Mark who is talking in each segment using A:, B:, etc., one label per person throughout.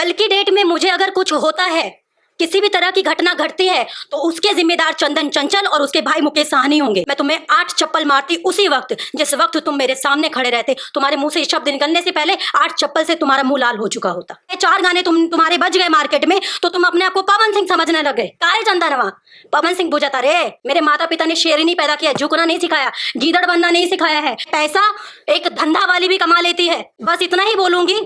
A: कल की डेट में मुझे अगर कुछ होता है, किसी भी तरह की घटना घटती है, तो उसके जिम्मेदार चंदन चंचल और उसके भाई मुकेश साहनी होंगे। मैं तुम्हें 8 चप्पल मारती उसी वक्त जिस वक्त तुम मेरे सामने खड़े रहते। तुम्हारे मुंह से शब्द निकलने से पहले 8 चप्पल से तुम्हारा मुंह लाल हो चुका होता। 4 गाने तुम्हारे बज गए मार्केट में, तो तुम अपने आप को पवन सिंह समझने लगे। कारे चंदनवा, पवन सिंह बुझाता रे। मेरे माता पिता ने शेर ही नहीं पैदा किया, झुकना नहीं सिखाया, गीदड़ बनना नहीं सिखाया है। पैसा एक धंधा वाली भी कमा लेती है। बस इतना ही बोलूंगी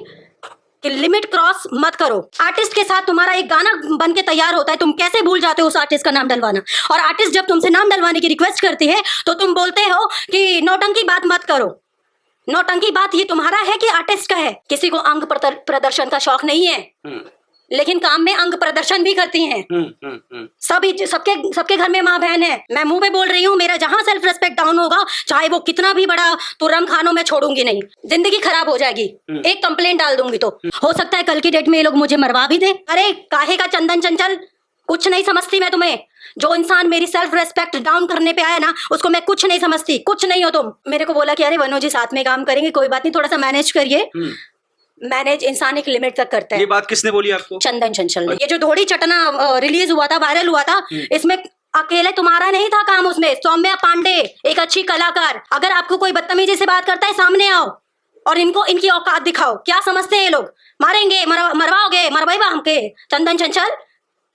A: कि लिमिट क्रॉस मत करो। आर्टिस्ट के साथ तुम्हारा एक गाना बन के तैयार होता है, तुम कैसे भूल जाते हो उस आर्टिस्ट का नाम डलवाना। और आर्टिस्ट जब तुमसे नाम डलवाने की रिक्वेस्ट करती है तो तुम बोलते हो कि नौटंकी बात मत करो। नौटंकी बात ये तुम्हारा है कि आर्टिस्ट का है। किसी को अंग प्रदर्शन का शौक नहीं है, लेकिन काम में अंग प्रदर्शन भी करती हैं। सबके घर में माँ बहन है। मैं मुंह पे बोल रही हूँ, मेरा जहां सेल्फ रेस्पेक्ट डाउन होगा, चाहे वो कितना भी बड़ा तुर्रम खानो, मैं छोड़ूंगी नहीं। जिंदगी खराब हो जाएगी, एक कंप्लेंट डाल दूंगी। तो हो सकता है कल की डेट में ये लोग मुझे मरवा भी दे। अरे काहे का चंदन चंचल, कुछ नहीं समझती मैं तुम्हें। जो इंसान मेरी सेल्फ रेस्पेक्ट डाउन करने पे आया ना, उसको मैं कुछ नहीं समझती। कुछ नहीं हो तुम। मेरे को बोला कि अरे वनो जी साथ में काम करेंगे, कोई बात नहीं, थोड़ा सा मैनेज करिए। मैनेज इंसान एक लिमिट तक करता है।
B: ये बात किसने बोली आपको?
A: चंदन चंचल ने। ये जो धोड़ी चटना रिलीज हुआ था, वायरल हुआ था, इसमें अकेले तुम्हारा नहीं था काम, उसमें सौम्या पांडे एक अच्छी कलाकार। अगर आपको कोई बदतमीजी से बात करता है, सामने आओ और इनकी औकात दिखाओ। क्या समझते हैं ये लोग? मारेंगे, मरवाओगे, मरवाई बा हमके चंदन चंचल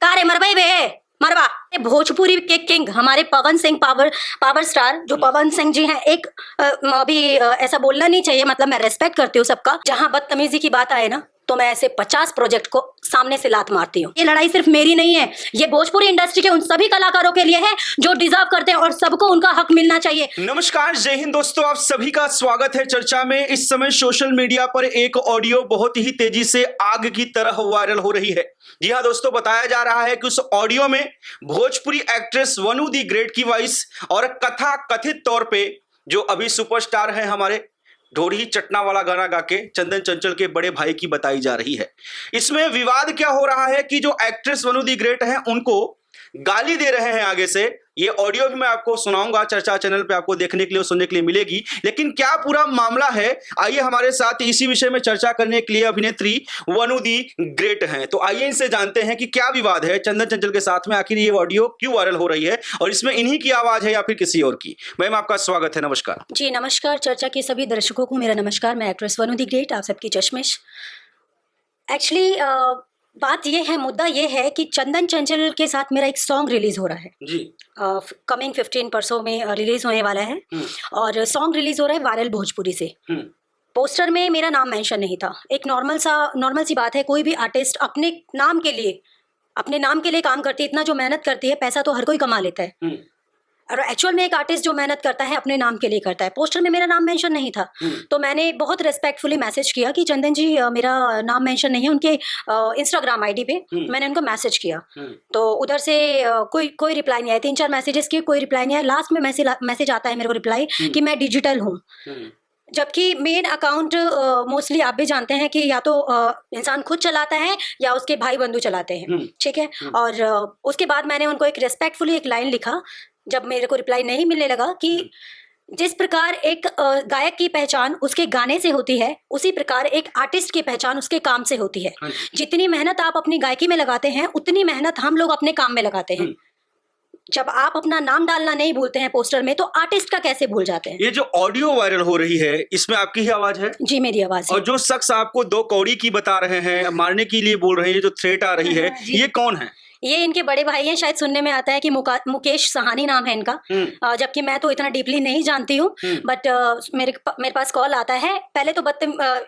A: कारे मरवाई बे मरवा। भोजपुरी के किंग हमारे पवन सिंह, पावर स्टार जो पवन सिंह जी हैं। एक अभी ऐसा बोलना नहीं चाहिए, मतलब मैं रेस्पेक्ट करती हूँ सबका। जहां बदतमीजी की बात आए ना, तो मैं ऐसे 50 प्रोजेक्ट को सामने से लात मारती हूँ। ये लड़ाई सिर्फ मेरी नहीं है, ये भोजपुरी इंडस्ट्री के उन सभी कलाकारों के लिए है जो डिजर्व करते हैं और सबको उनका हक मिलना चाहिए।
B: नमस्कार, जय हिंद दोस्तों, आप सभी का स्वागत है चर्चा में। इस समय सोशल मीडिया पर एक ऑडियो बहुत ही तेजी से आग की तरह वायरल हो रही है। जी हाँ दोस्तों, बताया जा रहा है कि उस ऑडियो में भोजपुरी एक्ट्रेस वनु दी ग्रेट की वॉइस और कथा कथित तौर पे जो अभी सुपरस्टार है हमारे ढोड़ी चटना वाला गाना गा के चंदन चंचल के बड़े भाई की बताई जा रही है। इसमें विवाद क्या हो रहा है कि जो एक्ट्रेस वनु दी ग्रेट है उनको गाली दे रहे हैं आगे से। ये ऑडियो भी मैं आपको सुनाऊंगा, चर्चा चैनल पे आपको देखने के लिए, सुनने के लिए मिलेगी। लेकिन क्या पूरा मामला है, आइए हमारे साथ इसी विषय में चर्चा करने के लिए अभिनेत्री वनु दी ग्रेट हैं। तो आइए इनसे जानते हैं कि क्या विवाद है चंदन चंचल के साथ में, आखिर ये ऑडियो क्यों वायरल हो रही है और इसमें इन्हीं की आवाज है या फिर किसी और की। मैम आपका स्वागत है, नमस्कार।
A: जी नमस्कार, चर्चा के सभी दर्शकों को मेरा नमस्कार। मैं एक्ट्रेस वनु दी ग्रेट, आप सबकी चश्मिश। एक्चुअली बात ये है, मुद्दा ये है कि चंदन चंचल के साथ मेरा एक सॉन्ग रिलीज हो रहा है
B: जी।
A: कमिंग 15 परसों में रिलीज होने वाला है। और सॉन्ग रिलीज हो रहा है वायरल भोजपुरी से। पोस्टर में मेरा नाम मेंशन नहीं था। एक नॉर्मल सी बात है, कोई भी आर्टिस्ट अपने नाम के लिए काम करती है। इतना जो मेहनत करती है, पैसा तो हर कोई कमा लेता है, और एक्चुअल में एक आर्टिस्ट जो मेहनत करता है अपने नाम के लिए करता है। पोस्टर में मेरा नाम मेंशन नहीं था, तो मैंने बहुत रिस्पेक्टफुली मैसेज किया कि चंदन जी मेरा नाम मेंशन नहीं है। उनके इंस्टाग्राम आईडी पे मैंने उनको मैसेज किया, तो उधर से कोई रिप्लाई नहीं आया। 3-4 मैसेजेस किए, कोई रिप्लाई नहीं आया। लास्ट में मैसेज आता है मेरे को रिप्लाई कि मैं डिजिटल हूँ। जबकि मेन अकाउंट मोस्टली आप भी जानते हैं कि या तो इंसान खुद चलाता है या उसके भाई बंधु चलाते हैं, ठीक है। और उसके बाद मैंने उनको एक रिस्पेक्टफुली एक लाइन लिखा, जब मेरे को रिप्लाई नहीं मिलने लगा, कि जिस प्रकार एक गायक की पहचान उसके गाने से होती है, उसी प्रकार एक आर्टिस्ट की पहचान उसके काम से होती है। जितनी मेहनत आप अपनी गायकी में लगाते हैं, उतनी मेहनत हम लोग अपने काम में लगाते हैं। जब आप अपना नाम डालना नहीं भूलते हैं पोस्टर में, तो आर्टिस्ट का कैसे भूल जाते हैं।
B: ये जो ऑडियो वायरल हो रही है, इसमें आपकी ही आवाज है? जी
A: मेरी आवाज है।
B: और जो शख्स आपको 2 कौड़ी की बता रहे हैं, मारने के लिए बोल रहे हैं, जो थ्रेट आ रही है, ये कौन है?
A: ये इनके बड़े भाई हैं। शायद सुनने में आता है कि मुकेश साहनी नाम है इनका, जबकि मैं तो इतना डीपली नहीं जानती हूँ। बट मेरे पास कॉल आता है। पहले तो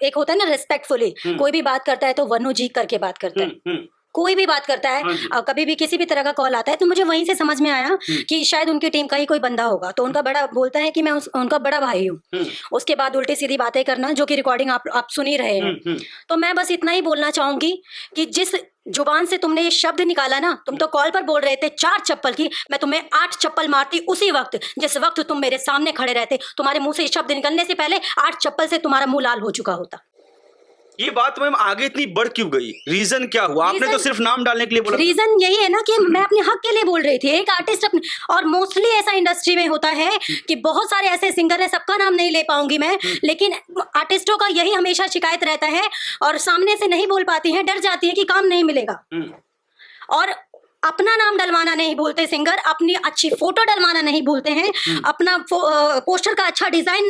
A: एक होता है ना रिस्पेक्टफुली, कोई भी बात करता है तो वनु जी करके बात करता है। कोई भी बात करता है, कभी भी किसी भी तरह का कॉल आता है, तो मुझे वहीं से समझ में आया कि शायद उनकी टीम का ही कोई बंदा होगा। तो उनका बड़ा बोलता है कि मैं उनका बड़ा भाई हूँ। उसके बाद उल्टी सीधी बातें करना, जो कि रिकॉर्डिंग आप सुन ही रहे हैं। तो मैं बस इतना ही बोलना चाहूंगी कि जिस जुबान से तुमने ये शब्द निकाला ना, तुम तो कॉल पर बोल रहे थे 4 चप्पल की, मैं तुम्हें 8 चप्पल मारती उसी वक्त जिस वक्त तुम मेरे सामने खड़े रहते। तुम्हारे मुंह से शब्द निकलने से पहले 8 चप्पल से तुम्हारा मुंह लाल हो चुका होता।
B: ये बात मैम आगे इतनी बढ़ क्यों गई? रीजन क्या हुआ? आपने तो सिर्फ नाम डालने के लिए बोला।
A: रीजन यही है ना कि मैं अपने हक के लिए बोल रही थी। एक आर्टिस्ट अपने, और मोस्टली ऐसा इंडस्ट्री में होता है कि बहुत सारे ऐसे सिंगर है, सबका नाम नहीं ले पाऊंगी मैं, लेकिन आर्टिस्टों का यही हमेशा शिकायत रहता है और सामने से नहीं बोल पाती हैं, डर जाती है कि काम नहीं मिलेगा। और अपना नाम डलवाना नहीं भूलते सिंगर, अपनी अच्छी फोटो डलवाना नहीं भूलते हैं, अपना पोस्टर का अच्छा डिजाइन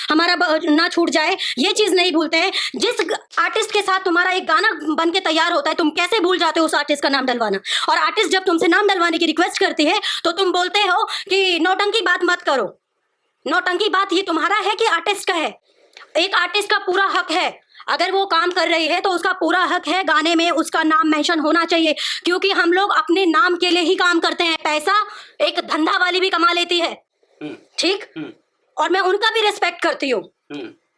A: हमारा ना छूट जाए, ये चीज नहीं भूलते हैं। जिस आर्टिस्ट के साथ तुम्हारा एक गाना बन के तैयार होता है, तुम कैसे भूल जाते हो उस आर्टिस्ट का नाम डलवाना? और आर्टिस्ट जब तुमसे नाम डलवाने की रिक्वेस्ट करती है तो तुम बोलते हो कि नौटंकी बात मत करो। नौटंकी बात ये तुम्हारा है कि आर्टिस्ट का है? एक आर्टिस्ट का पूरा हक है, अगर वो काम कर रही है तो उसका पूरा हक है, गाने में उसका नाम मेंशन होना चाहिए, क्योंकि हम लोग अपने नाम के लिए ही काम करते हैं। पैसा एक धंधा वाली भी कमा लेती है, ठीक, और मैं उनका भी रिस्पेक्ट करती हूँ,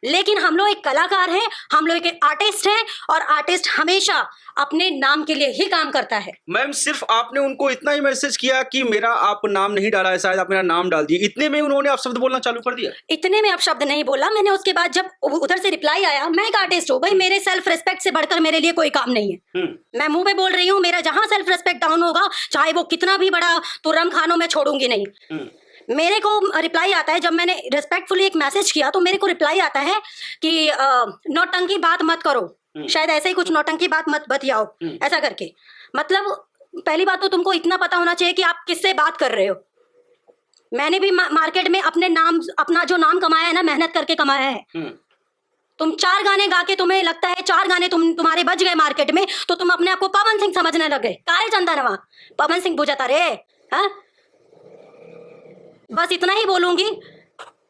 A: लेकिन हम लोग एक कलाकार हैं, हम लोग एक आर्टिस्ट हैं, और आर्टिस्ट हमेशा अपने नाम के लिए ही काम करता है।
B: मैम सिर्फ आपने उनको इतना ही मैसेज किया कि मेरा आप नाम नहीं डाला है, शायद आप मेरा नाम डाल दिए, इतने में उन्होंने आप शब्द बोलना चालू कर दिया?
A: इतने में आप शब्द नहीं बोला मैंने। उसके बाद जब उधर से रिप्लाई आया, मैं एक आर्टिस्ट हूँ भाई, मेरे सेल्फ रिस्पेक्ट से बढ़कर मेरे लिए कोई काम नहीं है। मैं मुंह पे बोल रही हूँ, मेरा जहां सेल्फ रिस्पेक्ट डाउन होगा, चाहे वो कितना भी बड़ा तुर्रम खानो, मैं छोड़ूंगी नहीं। मेरे को रिप्लाई आता है, जब मैंने रिस्पेक्टफुली एक मैसेज किया तो मेरे को रिप्लाई आता है कि नौटंकी बात मत करो, शायद ऐसे ही कुछ, नौटंकी बात मत बतियाओ, ऐसा करके। मतलब पहली बात तो तुमको इतना पता होना चाहिए कि आप किससे बात कर रहे हो। मैंने भी मार्केट में अपने नाम, अपना जो नाम कमाया है ना, मेहनत करके कमाया है। तुम 4 गाने गा के तुम्हें लगता है 4 गाने तुम्हारे बज गए मार्केट में, तो तुम अपने आप को पवन सिंह समझने लगे। कारे चंदनवा पवन सिंह बुझाता रे, हाँ? बस इतना ही बोलूंगी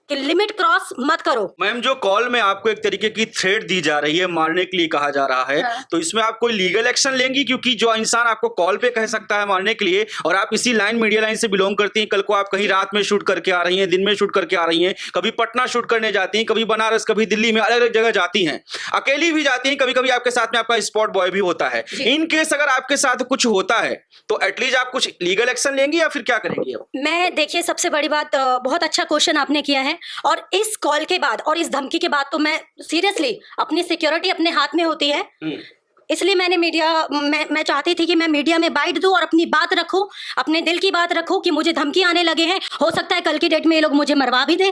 A: कि लिमिट क्रॉस मत करो।
B: मैम जो कॉल में आपको एक तरीके की थ्रेट दी जा रही है, मारने के लिए कहा जा रहा है,
A: हाँ।
B: तो इसमें आप कोई लीगल एक्शन लेंगी? क्योंकि जो इंसान आपको कॉल पे कह सकता है मारने के लिए, और आप इसी लाइन, मीडिया लाइन से बिलोंग करती हैं, कल को आप कहीं रात में शूट करके आ रही हैं, दिन में शूट करके आ रही हैं, कभी पटना शूट करने जाती हैं, कभी बनारस, कभी दिल्ली में, अलग अलग जगह जाती हैं, अकेली भी जाती हैं, कभी कभी आपके साथ में आपका स्पॉट बॉय भी होता है। इन केस अगर आपके साथ कुछ होता है तो एटलीस्ट आप कुछ लीगल एक्शन लेंगी या फिर क्या करेंगी?
A: मैं, देखिए, सबसे बड़ी बात, बहुत अच्छा क्वेश्चन आपने किया है, और इस कॉल के बाद और इस धमकी के बाद तो मैं सीरियसली, अपनी सिक्योरिटी अपने हाथ में होती है, इसलिए मैंने मैं चाहती थी कि मैं मीडिया में बाइट दूं और अपनी बात रखूं, अपने दिल की बात रखूं कि मुझे धमकी आने लगे हैं। हो सकता है कल की डेट में ये लोग मुझे मरवा भी दें।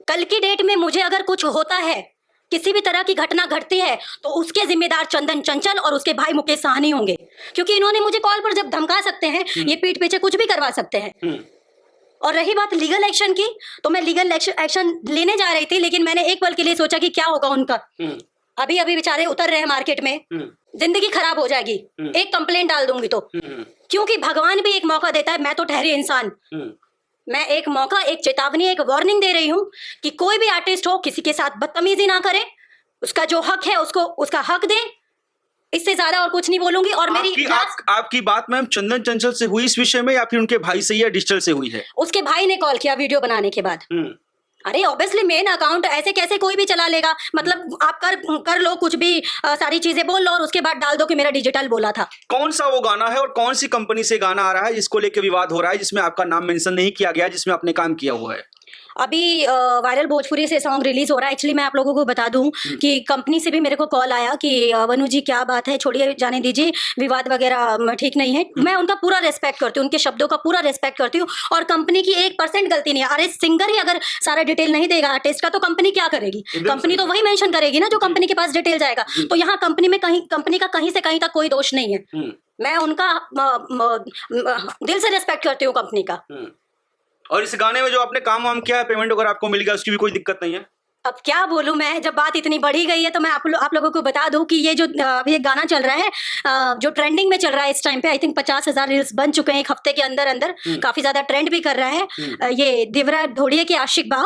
A: कल की डेट में मुझे अगर कुछ होता है, किसी भी तरह की घटना घटती है, तो उसके जिम्मेदार चंदन चंचल और उसके भाई मुकेश साहनी होंगे, क्योंकि इन्होंने मुझे कॉल पर जब धमका सकते हैं, ये पीठ पीछे कुछ भी करवा सकते हैं। और रही बात लीगल एक्शन की, तो मैं लीगल एक्शन लेने जा रही थी, लेकिन मैंने एक पल के लिए सोचा कि क्या होगा उनका। अभी अभी बेचारे उतर रहे हैं मार्केट में, जिंदगी खराब हो जाएगी, एक कंप्लेंट डाल दूंगी तो, क्योंकि भगवान भी एक मौका देता है, मैं तो ठहरी इंसान, मैं एक मौका, एक चेतावनी, एक वार्निंग दे रही हूँ कि कोई भी आर्टिस्ट हो, किसी के साथ बदतमीजी ना करे, उसका जो हक है उसको उसका हक दे, इससे ज्यादा और कुछ नहीं बोलूंगी। और मेरी
B: आपकी बात मैम चंदन चंचल से हुई इस विषय में, या फिर उनके भाई से या डिजिटल से हुई है?
A: उसके भाई ने कॉल किया वीडियो बनाने के बाद। अरे ऑब्वियसली मेन अकाउंट ऐसे कैसे कोई भी चला लेगा? मतलब आप कर लो कुछ भी, सारी चीजें बोल लो और उसके बाद डाल दो कि मेरा डिजिटल बोला था।
B: कौन सा वो गाना है और कौन सी कंपनी से गाना आ रहा है जिसको लेके विवाद हो रहा है, जिसमें आपका नाम मेंशन नहीं किया गया, जिसमें आपने काम किया हुआ है?
A: अभी वायरल भोजपुरी से सॉन्ग रिलीज हो रहा है। एक्चुअली मैं आप लोगों को बता दूं कि कंपनी से भी मेरे को कॉल आया कि वनु जी क्या बात है, छोड़िए, जाने दीजिए, विवाद वगैरह ठीक नहीं है। मैं उनका पूरा रेस्पेक्ट करती हूँ, उनके शब्दों का पूरा रेस्पेक्ट करती हूँ, और कंपनी की 1% गलती नहीं है। अरे सिंगर ही अगर सारा डिटेल नहीं देगा आर्टिस्ट का, तो कंपनी क्या करेगी? कंपनी तो वही मेंशन करेगी ना जो कंपनी के पास डिटेल जाएगा। तो यहाँ कंपनी का कहीं से कहीं तक कोई दोष नहीं है। मैं उनका दिल से रेस्पेक्ट करती हूँ कंपनी का।
B: और इस गाने में जो आपने काम वाम किया है, पेमेंट अगर आपको मिल गया, उसकी भी कोई दिक्कत नहीं है?
A: अब क्या बोलूं मैं, जब बात इतनी बढ़ी गई है तो मैं आप लोगों को बता दूं कि ये जो ये गाना चल रहा है, जो ट्रेंडिंग में चल रहा है इस टाइम पे, आई थिंक 50,000 रील्स बन चुके हैं एक हफ्ते के अंदर अंदर, काफी ज्यादा ट्रेंड भी कर रहा है। ये दिवरा धोड़िए के आशिक बा,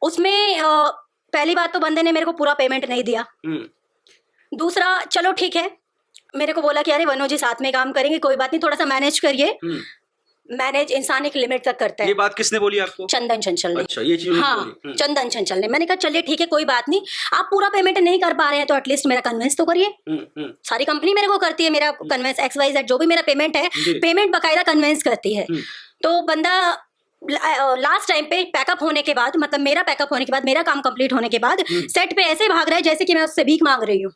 A: उसमें पहली बात तो बंदे ने मेरे को पूरा पेमेंट नहीं दिया। दूसरा, चलो ठीक है, मेरे को बोला कि अरे वनु जी साथ में काम करेंगे, कोई बात नहीं, थोड़ा सा मैनेज करिए। मैनेज इंसान एक लिमिट तक करता है।
B: ये बात किसने बोली आपको?
A: चंदन चंचल ने।
B: अच्छा, ये चीज
A: हाँ, चंदन चंचल ने। मैंने कहा चलिए ठीक है, कोई बात नहीं, आप पूरा पेमेंट नहीं कर पा रहे हैं तो एटलीस्ट मेरा कन्वेंस तो करिए। सारी कंपनी मेरे को करती है, मेरा कन्वेंस XYZ जो भी मेरा पेमेंट है, पेमेंट बकायदा कन्वेंस करती है। तो बंदा लास्ट टाइम पे पैकअप होने के बाद, मतलब मेरा पैकअप होने के बाद, मेरा काम कंप्लीट होने के बाद सेट पे ऐसे भाग रहा है जैसे कि मैं उससे भीख मांग रही हूँ।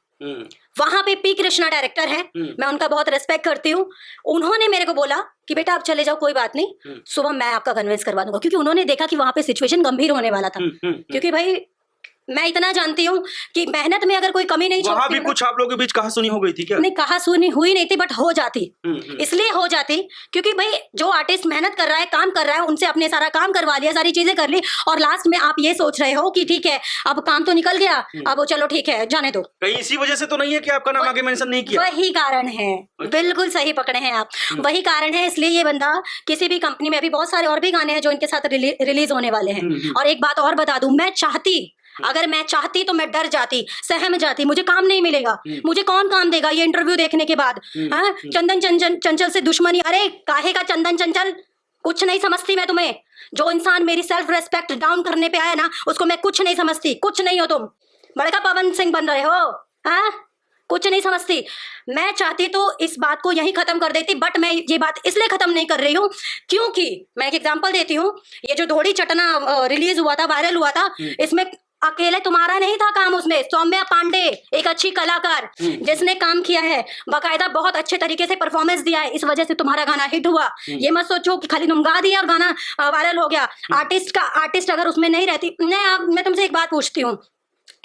A: वहां पे पी कृष्णा डायरेक्टर है, मैं उनका बहुत रेस्पेक्ट करती हूँ। उन्होंने मेरे को बोला कि बेटा आप चले जाओ, कोई बात नहीं, सुबह मैं आपका कन्विंस करवा दूंगा, क्योंकि उन्होंने देखा कि वहां पे सिचुएशन गंभीर होने वाला था। क्योंकि भाई मैं इतना जानती हूँ कि मेहनत में अगर कोई कमी नहीं
B: वहां
A: छोड़ती
B: भी कुछ आप लोगों के बीच कहा सुनी हो गई थी क्या?
A: नहीं, कहा सुनी हुई नहीं थी, बट हो जाती। इसलिए हो जाती क्योंकि भाई जो आर्टिस्ट मेहनत कर रहा है, काम कर रहा है, उनसे अपने सारा काम करवा लिया, सारी चीजें कर ली, और लास्ट में आप ये सोच रहे हो कि ठीक है अब काम तो निकल गया, अब चलो ठीक है जाने दो।
B: कहीं इसी वजह से तो नहीं है कि आपका नाम आगे मेंशन नहीं किया?
A: वही कारण है, बिल्कुल सही पकड़े हैं आप, वही कारण है। इसलिए ये बंदा किसी भी कंपनी में, अभी बहुत सारे और भी गाने हैं जो इनके साथ रिलीज होने वाले हैं। और एक बात और बता दूं, अगर मैं चाहती तो मैं डर जाती, सहम जाती, मुझे काम नहीं मिलेगा, मुझे कौन काम देगा ये इंटरव्यू देखने के बाद? हाँ, चंदन चंचल से दुश्मनी, अरे काहे का चंदन चंचल, कुछ नहीं समझती मैं तुम्हें। जो इंसान मेरी सेल्फ रेस्पेक्ट डाउन करने पे आया ना, उसको मैं कुछ नहीं समझती। कुछ नहीं हो तुम, बड़का पवन सिंह बन रहे हो, हाँ कुछ नहीं समझती। मैं चाहती तो इस बात को यहीं खत्म कर देती, बट मैं ये बात इसलिए खत्म नहीं कर रही हूँ क्योंकि मैं एक एग्जांपल देती हूँ। ये जो धोड़ी चटना रिलीज हुआ था, वायरल हुआ था, इसमें अकेले तुम्हारा नहीं था काम, उसमें सौम्या पांडे एक अच्छी कलाकार जिसने काम किया है, बाकायदा बहुत अच्छे तरीके से परफॉर्मेंस दिया है, इस वजह से तुम्हारा गाना हिट हुआ। ये मत सोचो कि खाली तुम गा दिया और गाना वायरल हो गया। आर्टिस्ट अगर उसमें नहीं रहती, मैं तुमसे एक बात पूछती हूँ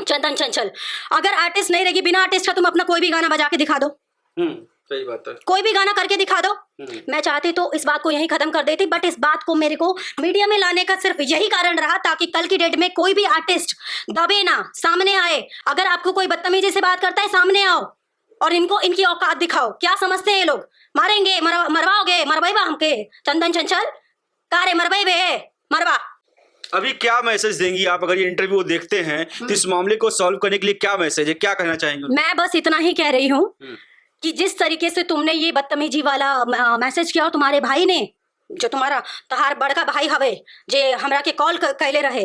A: चंदन चंचल, अगर आर्टिस्ट नहीं रहेगी, बिना आर्टिस्ट का तुम अपना कोई भी गाना बजा के दिखा दो,
B: सही बात है,
A: कोई भी गाना करके दिखा दो। मैं चाहती तो इस बात को यहीं खत्म कर देती, बट इस बात को मेरे को मीडिया में लाने का सिर्फ यही कारण रहा ताकि कल की डेट में कोई भी आर्टिस्ट दबे ना, सामने आए। अगर आपको कोई बदतमीजी से बात करता है, सामने आओ और इनको इनकी औकात दिखाओ। क्या समझते हैं ये लोग? मारेंगे, मरवाओगे, मरवाइबा हमके चंदन चंचल, कारे मरवाई बे मरवा।
B: अभी क्या मैसेज देंगी आप, अगर ये इंटरव्यू देखते हैं तो इस मामले को सॉल्व करने के लिए क्या मैसेज है, क्या कहना चाहेंगे?
A: मैं बस इतना ही कह रही हूँ कि जिस तरीके से तुमने ये बदतमीजी वाला मैसेज किया, और तुम्हारे भाई ने, जो तुम्हारा तहार बड़का भाई हवे, जे हमरा के कॉल कैले रहे,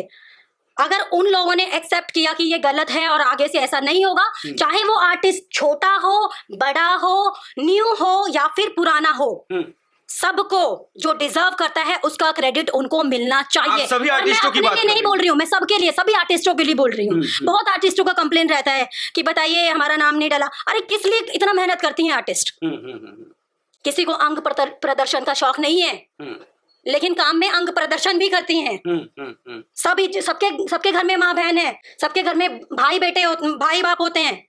A: अगर उन लोगों ने एक्सेप्ट किया कि ये गलत है और आगे से ऐसा नहीं होगा, चाहे वो आर्टिस्ट छोटा हो, बड़ा हो, न्यू हो या फिर पुराना हो, सबको जो डिजर्व करता है उसका क्रेडिट उनको मिलना चाहिए।
B: सभी आर्टिस्टों की बात
A: नहीं बोल रही हूँ, मैं सबके लिए, सभी आर्टिस्टों के लिए बोल रही हूँ। बहुत आर्टिस्टों का कंप्लेन रहता है कि बताइए हमारा नाम नहीं डाला। अरे किस लिए इतना मेहनत करती हैं आर्टिस्ट? किसी को अंग प्रदर्शन का शौक नहीं है, लेकिन काम में अंग प्रदर्शन भी करती हैं। सभी सबके घर में माँ बहन है, सबके घर में भाई बेटे भाई बाप होते हैं,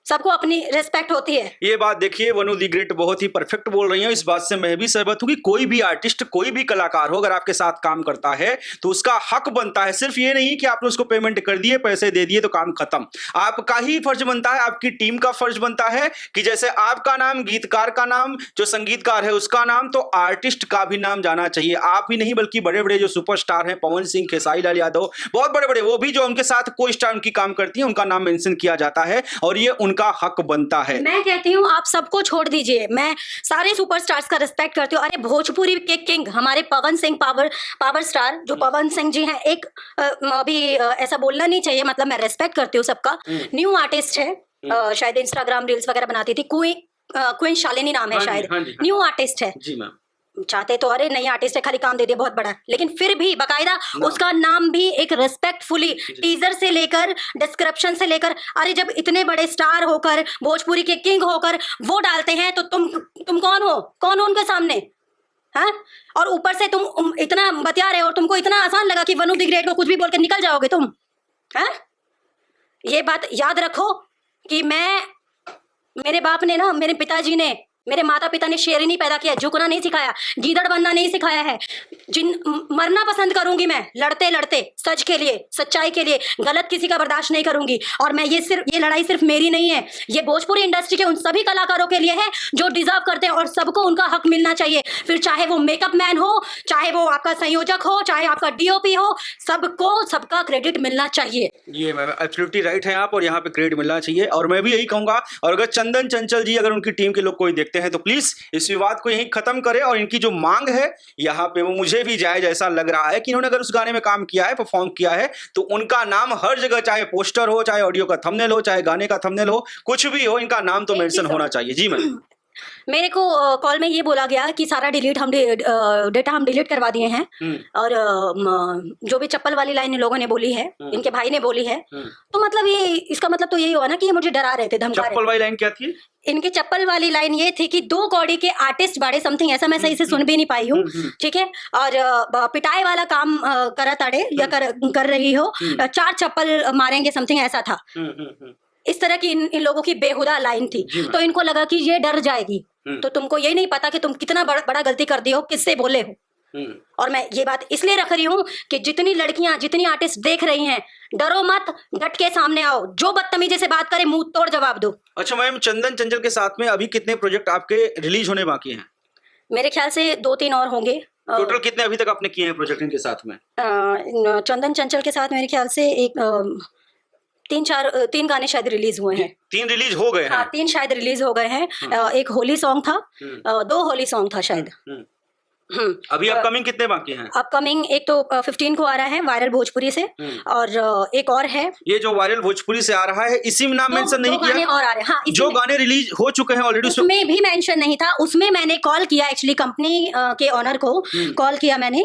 A: सबको अपनी रिस्पेक्ट होती है।
B: ये बात देखिए, वनु दी ग्रेट बहुत ही परफेक्ट बोल रही है। इस बात से मैं भी सहमत हूँ कि कोई भी आर्टिस्ट, कोई भी कलाकार हो, अगर आपके साथ काम करता है तो उसका हक बनता है। सिर्फ ये नहीं कि आपने उसको पेमेंट कर दिए, पैसे दे दिए तो काम खत्म। आपका ही फर्ज बनता है, आपकी टीम का फर्ज बनता है कि जैसे आपका नाम, गीतकार का नाम, जो संगीतकार है उसका नाम, तो आर्टिस्ट का भी नाम जाना चाहिए। आप ही नहीं बल्कि बड़े बड़े जो सुपरस्टार हैं, पवन सिंह, खेसारी लाल यादव, बहुत बड़े बड़े, वो भी जो उनके साथ कोई स्टार उनकी काम करती है, उनका नाम मेंशन किया जाता है और ये उनका हक बनता है।
A: मैं कहती हूँ आप सबको छोड़ दीजिए, मैं सारे सुपरस्टार्स का रिस्पेक्ट करती हूँ। अरे भोजपुरी के किंग हमारे पवन सिंह, पावर स्टार जो पवन सिंह जी हैं, एक अभी ऐसा बोलना नहीं चाहिए, मतलब मैं रिस्पेक्ट करती हूँ सबका। न्यू आर्टिस्ट है, शायद इंस्टाग्राम रील्स वगैरह बनाती थी, क्वीन शालिनी नाम है शायद, न्यू आर्टिस्ट है जी। मैम चाहते तो अरे नई आर्टिस्ट है, खाली काम दे दे बहुत बड़ा, लेकिन फिर भी बकायदा उसका नाम भी एक रिस्पेक्टफुली टीजर से लेकर डिस्क्रिप्शन से लेकर, अरे जब इतने बड़े स्टार होकर, भोजपुरी के किंग होकर वो डालते हैं तो तुम कौन हो उनके सामने? हाँ, और ऊपर से तुम इतना बतिया रहे हो और तुमको इतना आसान लगा कि वनु दी ग्रेट को कुछ भी बोल के निकल जाओगे तुम। हाँ, ये बात याद रखो कि मेरे बाप ने ना, मेरे पिताजी ने, मेरे माता पिता ने शेर ही नहीं पैदा किया, झुकना नहीं सिखाया, गीदड़ बनना नहीं सिखाया है। मरना पसंद करूंगी मैं, लड़ते लड़ते सच के लिए, सच्चाई के लिए, गलत किसी का बर्दाश्त नहीं करूंगी। और मैं ये लड़ाई सिर्फ मेरी नहीं है, ये भोजपुरी इंडस्ट्री के उन सभी कलाकारों के लिए है जो डिजर्व करते हैं और सबको उनका हक मिलना चाहिए। फिर चाहे वो मेकअप मैन हो, चाहे वो आपका संयोजक हो, चाहे आपका DOP हो, सबको सबका क्रेडिट मिलना चाहिए।
B: ये मैम एब्सोल्युटली राइट है आप, और यहाँ पे क्रेडिट मिलना चाहिए। और मैं भी यही कहूंगा, और अगर चंदन चंचल जी, अगर उनकी टीम के लोग कोई देखते हैं तो प्लीज इस विवाद को यहीं खत्म करें। और इनकी जो मांग है यहाँ पे, वो मुझे भी जायज ऐसा लग रहा है कि इन्होंने अगर उस गाने में काम किया है, परफॉर्म किया है, तो उनका नाम हर जगह, चाहे पोस्टर हो, चाहे ऑडियो का थंबनेल हो, चाहे गाने का थंबनेल हो, कुछ भी हो, इनका नाम तो मेंशन होना चाहिए। जी मैम।
A: मेरे को कॉल में ये बोला गया कि सारा डेटा हम डिलीट करवा दिए हैं और जो भी चप्पल वाली लाइन इन लोगों ने बोली है, इनके भाई ने बोली है, तो मतलब ये इसका मतलब तो यही हुआ ना कि ये मुझे डरा रहे थे, धमका रहे
B: चप्पल वाली लाइन क्या थी?
A: इनके चप्पल वाली लाइन ये थी कि 2 कौड़ी के आर्टिस्ट बाड़े समथिंग ऐसा, मैं सही से सुन भी नहीं पाई हूँ, ठीक है। और पिटाई वाला काम करा ताड़े या कर रही हो, 4 चप्पल मारेंगे समथिंग ऐसा था। इस तरह की इन लोगों की बेहुदा लाइन थी। तो इनको लगा कि ये डर जाएगी, तो तुमको ये नहीं पता कि तुम कितना बड़ा गलती कर दी हो, किससे बोले हो। और मैं ये बात इसलिए रख रही हूँ कि जितनी लड़कियां, जितनी आर्टिस्ट देख रही हैं, डरो मत, डट के सामने आओ, जो बदतमीजी से बात करे मुंह तोड़ जवाब दो।
B: अच्छा मैम, चंदन चंचल के साथ में अभी कितने प्रोजेक्ट आपके रिलीज होने बाकी हैं?
A: मेरे ख्याल से 2-3 और होंगे।
B: टोटल कितने अभी तक आपने किए हैं प्रोजेक्ट इनके साथ में?
A: चंदन चंचल के साथ मेरे ख्याल से 3 गाने शायद रिलीज हुए हैं।
B: 3 रिलीज हो गए हैं?
A: हाँ, 3 शायद रिलीज हो गए हैं। एक होली सॉन्ग था, 2 होली सॉन्ग था शायद।
B: अभी अपकमिंग कितने बाकी हैं?
A: अपकमिंग एक तो 15 को आ रहा है वायरल भोजपुरी से, और एक और है।
B: ये जो वायरल भोजपुरी से आ रहा है, इसी में नाम मेंशन नहीं किया?
A: गाने और आ रहे हैं। हाँ,
B: जो गाने रिलीज हो चुके हैं ऑलरेडी
A: उसमें भी मेंशन नहीं था। उसमें मैंने कॉल किया एक्चुअली कंपनी के ओनर को, कॉल किया मैंने,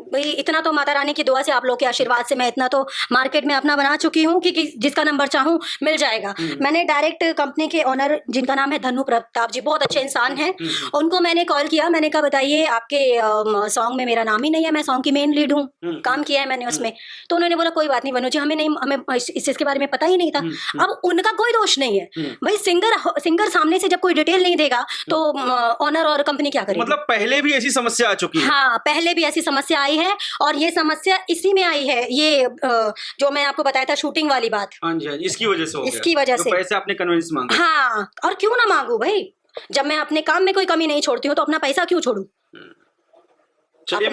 A: भाई इतना तो माता रानी की दुआ से, आप लोग के आशीर्वाद से मैं इतना तो मार्केट में अपना बना चुकी हूँ कि जिसका नंबर चाहूँ मिल जाएगा। मैंने डायरेक्ट कंपनी के ओनर, जिनका नाम है धनु प्रताप जी, बहुत अच्छे इंसान हैं, उनको मैंने कॉल किया। मैंने कहा बताइए, आपके सॉन्ग में मेरा नाम ही नहीं है, मैं सॉन्ग की मेन लीड हूँ, काम किया है मैंने उसमें। तो उन्होंने बोला कोई बात नहीं वनु जी, हमें इस चीज के बारे में पता ही नहीं था। अब उनका कोई दोष नहीं है भाई, सिंगर सामने से जब कोई डिटेल नहीं देगा तो ओनर और कंपनी क्या करेगी?
B: मतलब पहले भी ऐसी समस्या आ चुकी है?
A: हाँ, पहले भी ऐसी समस्या आई है, और ये समस्या इसी में आई है, ये जो मैं आपको बताया था शूटिंग वाली बात।
B: हाँ जी, इसकी वजह से हो गया।
A: इसकी वजह से
B: पैसे आपने कन्विंस मांगे।
A: हाँ, और क्यों ना मांगू भाई, जब मैं अपने काम में कोई कमी नहीं छोड़ती हूँ तो अपना पैसा क्यों छोड़ू?
B: चलिए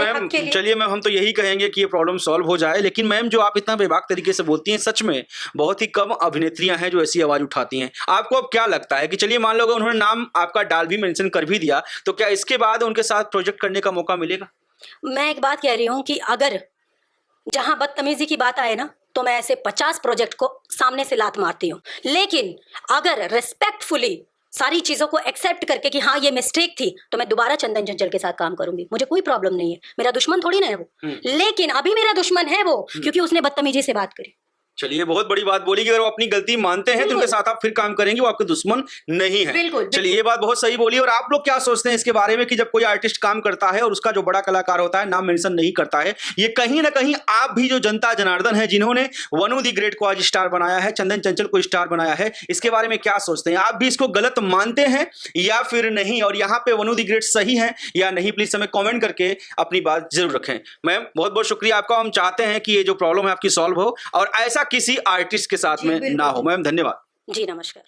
B: मैम, हम तो यही कहेंगे कि ये प्रॉब्लम सॉल्व हो जाए। लेकिन मैम, जो आप इतना बेबाक तरीके से बोलती हैं, सच में बहुत ही कम अभिनेत्रियां हैं जो ऐसी आवाज उठाती हैं। आपको अब क्या लगता है कि चलिए मान लो उन्होंने नाम आपका डाल भी मेंशन कर भी दिया, तो क्या इसके बाद उनके साथ प्रोजेक्ट करने का मौका मिलेगा?
A: मैं एक बात कह रही हूँ कि अगर जहां बदतमीजी की बात आए ना, तो मैं ऐसे 50 प्रोजेक्ट को सामने से लात मारती हूँ। लेकिन अगर रिस्पेक्टफुली सारी चीजों को एक्सेप्ट करके कि हाँ ये मिस्टेक थी, तो मैं दोबारा चंदन चंचल के साथ काम करूंगी, मुझे कोई प्रॉब्लम नहीं है। मेरा दुश्मन थोड़ी ना है वो, लेकिन अभी मेरा दुश्मन है वो, क्योंकि उसने बदतमीजी से बात करी।
B: चलिए, बहुत बड़ी बात बोली कि अगर वो अपनी गलती मानते हैं तो उनके साथ आप फिर काम करेंगे, वो आपके दुश्मन नहीं है।
A: बिल्कुल।
B: चलिए, ये बात बहुत सही बोली। और आप लोग क्या सोचते हैं इसके बारे में कि जब कोई आर्टिस्ट काम करता है और उसका जो बड़ा कलाकार होता है नाम मेंशन नहीं करता है, ये कहीं ना कहीं आप भी जो जनता जनार्दन है, जिन्होंने वनु दी ग्रेट को आज स्टार बनाया है, चंदन चंचल को स्टार बनाया है, इसके बारे में क्या सोचते हैं? आप भी इसको गलत मानते हैं या फिर नहीं? और यहाँ पे वनु दी ग्रेट सही है या नहीं, प्लीज हमें कॉमेंट करके अपनी बात जरूर रखें। मैम, बहुत बहुत शुक्रिया आपका। हम चाहते हैं कि ये जो प्रॉब्लम है आपकी सॉल्व हो और ऐसा किसी आर्टिस्ट के साथ में ना हो। मैम, धन्यवाद
A: जी। नमस्कार।